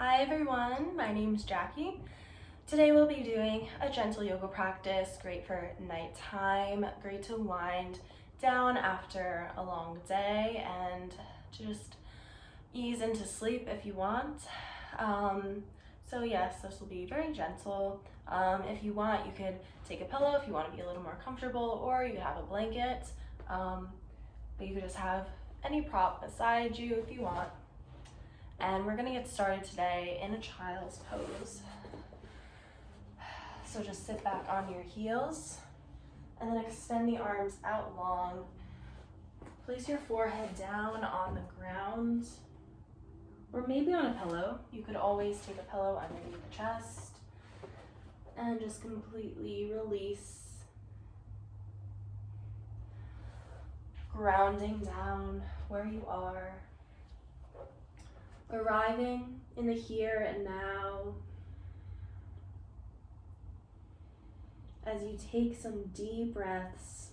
Hi everyone, my name is Jackie. Today we'll be doing a gentle yoga practice, great for nighttime, great to wind down after a long day and to just ease into sleep if you want. So yes, this will be very gentle. If you want, you could take a pillow if you want to be a little more comfortable, or you could have a blanket, but you could just have any prop beside you if you want. And we're gonna get started today in a child's pose. So just sit back on your heels and then extend the arms out long. Place your forehead down on the ground or maybe on a pillow. You could always take a pillow underneath the chest and just completely release. Grounding down where you are. Arriving in the here and now as you take some deep breaths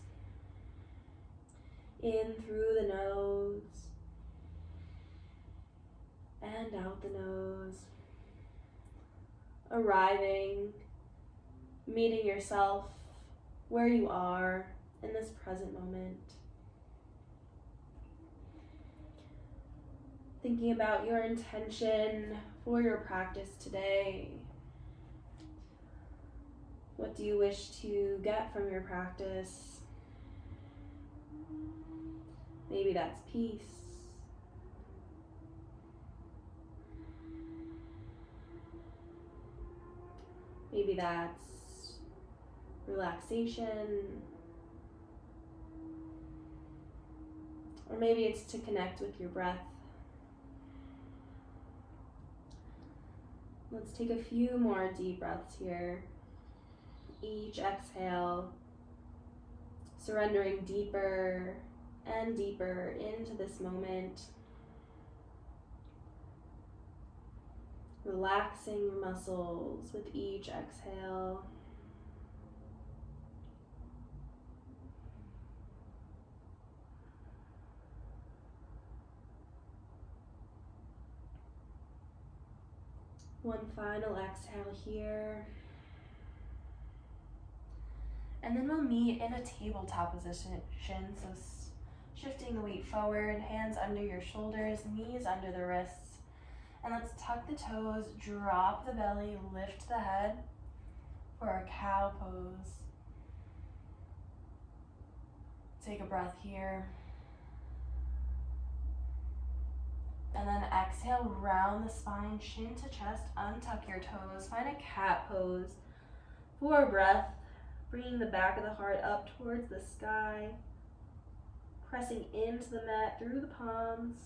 in through the nose and out the nose. Arriving, meeting yourself where you are in this present moment. Thinking about your intention for your practice today. What do you wish to get from your practice? Maybe that's peace. Maybe that's relaxation. Or maybe it's to connect with your breath. Let's take a few more deep breaths here. Each exhale, surrendering deeper and deeper into this moment. Relaxing your muscles with each exhale. One final exhale here. And then we'll meet in a tabletop position. So shifting the weight forward, hands under your shoulders, knees under the wrists. And let's tuck the toes, drop the belly, lift the head for our cow pose. Take a breath here. And then exhale, round the spine, chin to chest, untuck your toes, find a cat pose. For a breath, bringing the back of the heart up towards the sky, pressing into the mat through the palms.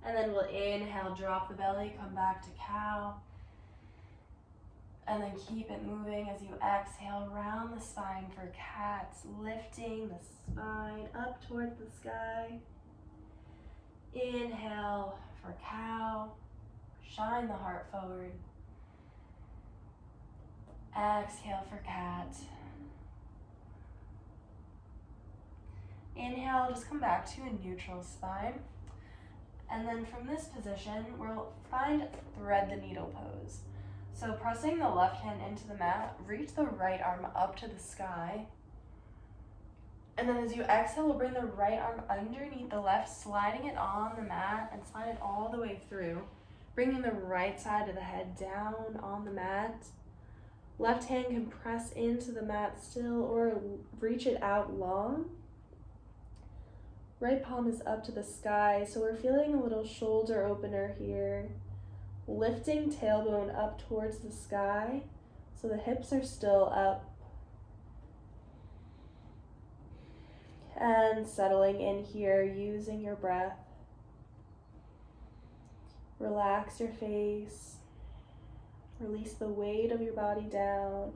And then we'll inhale, drop the belly, come back to cow. And then keep it moving as you exhale, round the spine for cats, lifting the spine up towards the sky. Inhale for cow, shine the heart forward. Exhale for cat. Inhale, just come back to a neutral spine. And then from this position, we'll find thread the needle pose. So pressing the left hand into the mat, reach the right arm up to the sky. And then as you exhale, we'll bring the right arm underneath the left, sliding it on the mat and slide it all the way through. Bringing the right side of the head down on the mat. Left hand can press into the mat still or reach it out long. Right palm is up to the sky, so we're feeling a little shoulder opener here. Lifting tailbone up towards the sky, so the hips are still up. And settling in here, using your breath. Relax your face. Release the weight of your body down.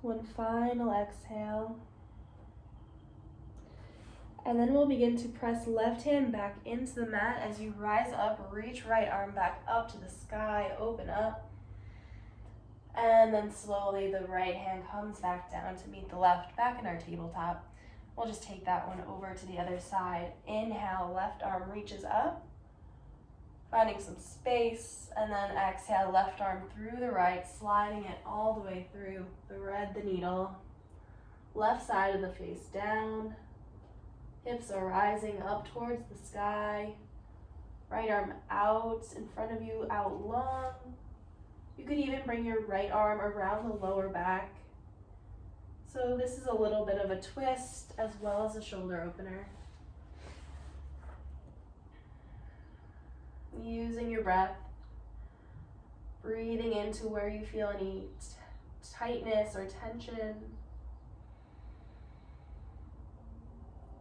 One final exhale. And then we'll begin to press left hand back into the mat as you rise up, reach right arm back up to the sky, open up. And then slowly the right hand comes back down to meet the left, back in our tabletop. We'll just take that one over to the other side. Inhale, left arm reaches up, finding some space, and then exhale, left arm through the right, sliding it all the way through, thread the needle. Left side of the face down, hips are rising up towards the sky, right arm out in front of you, out long. You could even bring your right arm around the lower back. So this is a little bit of a twist as well as a shoulder opener. Using your breath, breathing into where you feel any tightness or tension.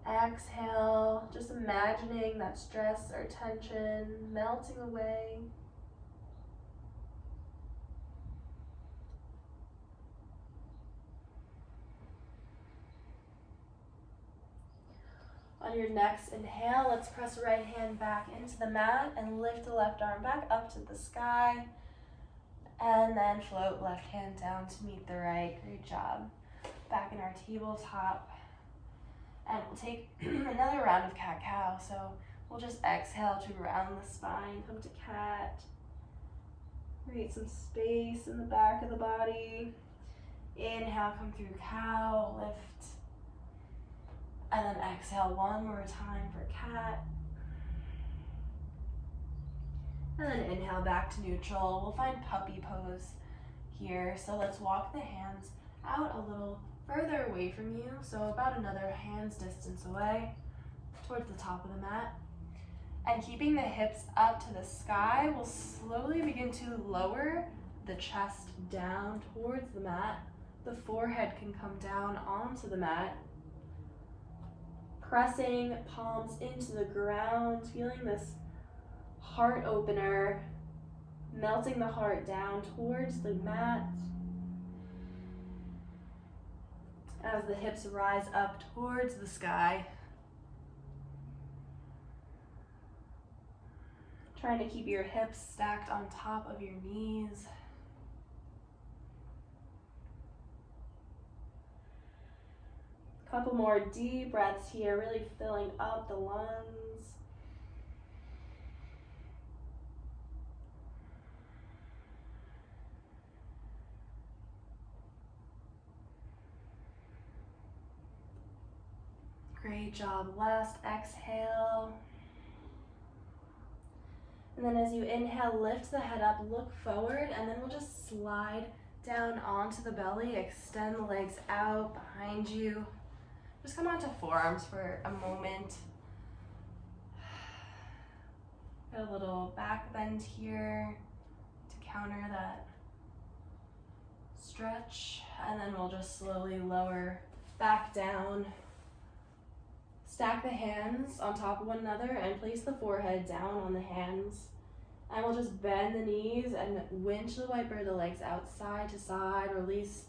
Exhale, just imagining that stress or tension melting away. On your next inhale, let's press right hand back into the mat and lift the left arm back up to the sky. And then float left hand down to meet the right. Great job. Back in our tabletop. And we'll take another round of cat-cow. So we'll just exhale to round the spine, come to cat. Create some space in the back of the body. Inhale, come through cow, lift. And then exhale one more time for cat. And then inhale back to neutral. We'll find puppy pose here. So let's walk the hands out a little further away from you. So about another hand's distance away towards the top of the mat. And keeping the hips up to the sky, we'll slowly begin to lower the chest down towards the mat. The forehead can come down onto the mat. Pressing palms into the ground, feeling this heart opener, melting the heart down towards the mat. As the hips rise up towards the sky. Trying to keep your hips stacked on top of your knees. Couple more deep breaths here, really filling up the lungs. Great job. Last exhale. And then as you inhale, lift the head up, look forward, and then we'll just slide down onto the belly, extend the legs out behind you. Just come onto forearms for a moment. Get a little back bend here to counter that stretch. And then we'll just slowly lower back down. Stack the hands on top of one another and place the forehead down on the hands. And we'll just bend the knees and windshield wiper the legs out side to side. Release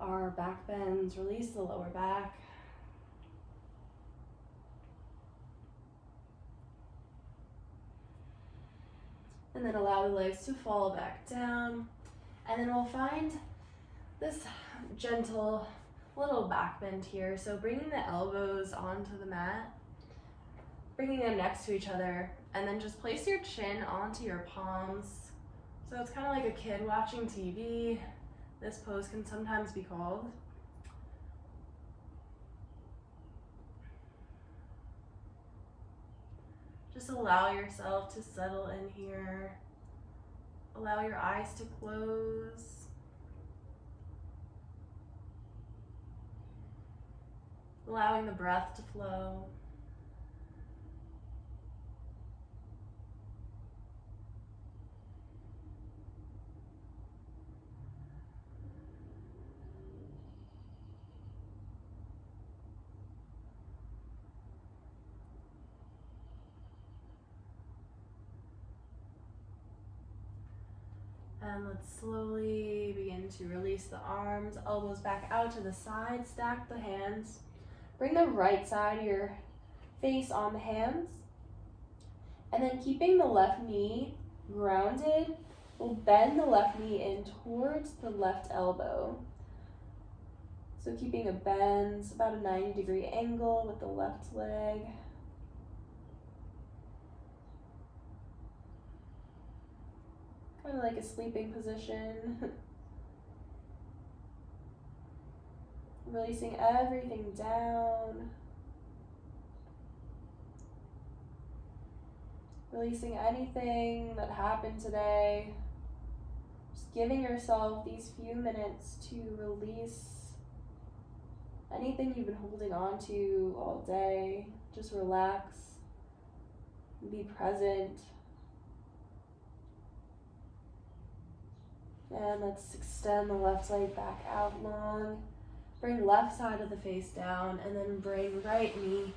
our back bends, release the lower back. And then allow the legs to fall back down. And then we'll find this gentle little back bend here. So bringing the elbows onto the mat, bringing them next to each other, and then just place your chin onto your palms. So it's kind of like a kid watching TV. This pose can sometimes be called. Just allow yourself to settle in here. Allow your eyes to close. Allowing the breath to flow. And let's slowly begin to release the arms, elbows back out to the side, stack the hands. Bring the right side of your face on the hands. And then keeping the left knee grounded, We'll bend the left knee in towards the left elbow. So keeping a bend, about a 90-degree angle with the left leg. Kind of like a sleeping position. Releasing everything down. Releasing anything that happened today. Just giving yourself these few minutes to release anything you've been holding on to all day. Just relax. Be present. And let's extend the left leg back out long. Bring left side of the face down, and then bring right knee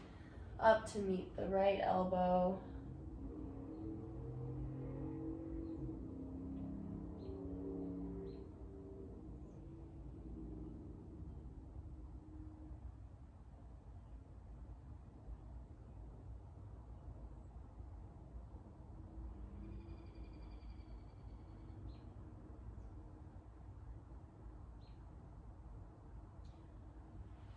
up to meet the right elbow.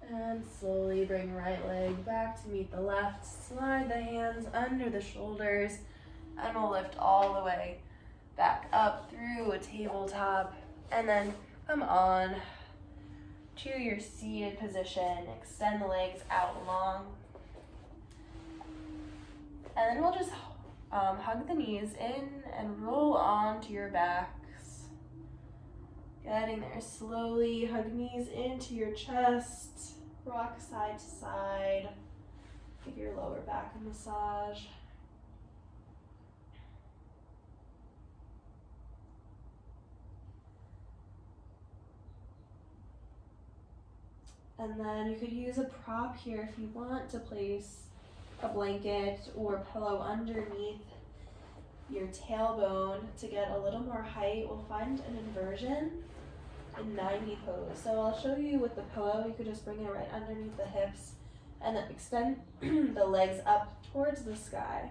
And slowly bring right leg back to meet the left. Slide the hands under the shoulders, and we'll lift all the way back up through a tabletop, and then come on to your seated position. Extend the legs out long. And then we'll just hug the knees in and roll onto your backs. Getting there slowly. Hug knees into your chest. Rock side to side. Give your lower back a massage. And then you could use a prop here if you want to place a blanket or pillow underneath your tailbone to get a little more height. We'll find an inversion in 90 pose. So I'll show you with the pillow. You could just bring it right underneath the hips and then extend the legs up towards the sky.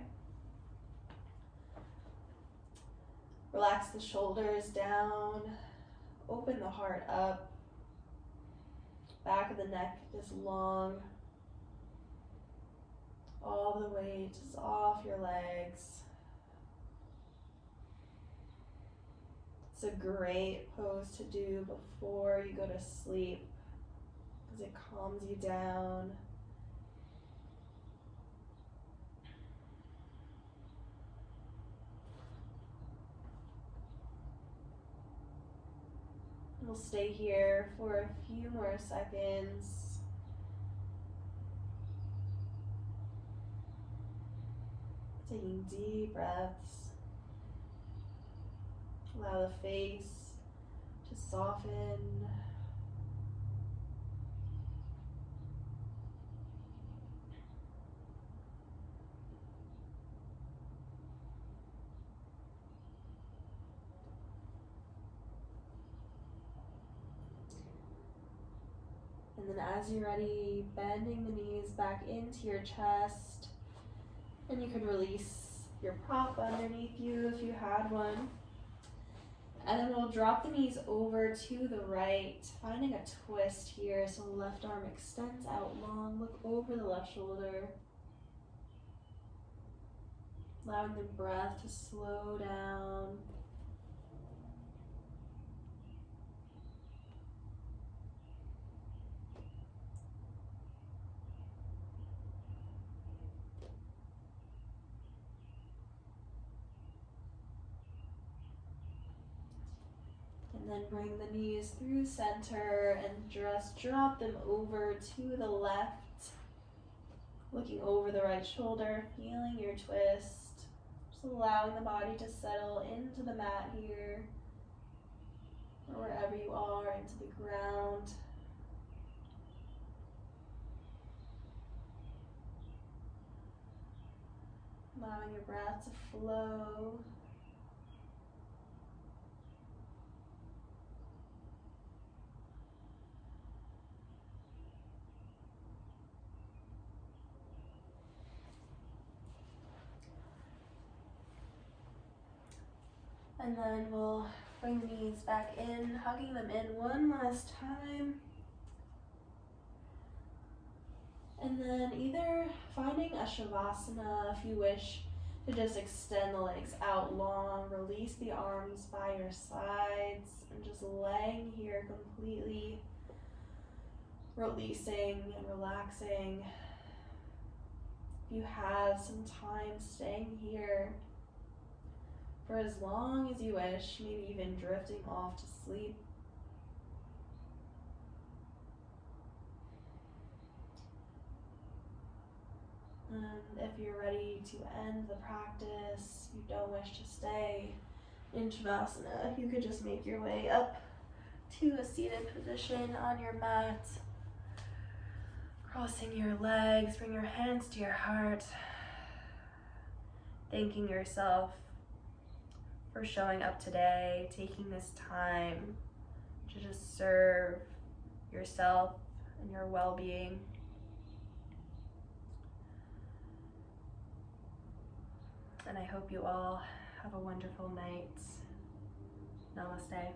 Relax the shoulders down. Open the heart up. Back of the neck is long. All the weight is off your legs. It's a great pose to do before you go to sleep because it calms you down. We'll stay here for a few more seconds. Taking deep breaths. Allow the face to soften. And then as you're ready, bending the knees back into your chest. And you can release your prop underneath you if you had one. And then we'll drop the knees over to the right, finding a twist here. So the left arm extends out long. Look over the left shoulder. Allowing the breath to slow down. And then bring the knees through center and just drop them over to the left. Looking over the right shoulder, feeling your twist. Just allowing the body to settle into the mat here, or wherever you are, into the ground. Allowing your breath to flow. And then we'll bring the knees back in, hugging them in one last time. And then either finding a Shavasana if you wish to just extend the legs out long, release the arms by your sides, and just laying here completely releasing and relaxing. If you have some time, staying here for as long as you wish, maybe even drifting off to sleep. And if you're ready to end the practice, you don't wish to stay in Shavasana, you could just make your way up to a seated position on your mat. Crossing your legs, bring your hands to your heart. Thanking yourself for showing up today, taking this time to just serve yourself and your well-being. And I hope you all have a wonderful night. Namaste.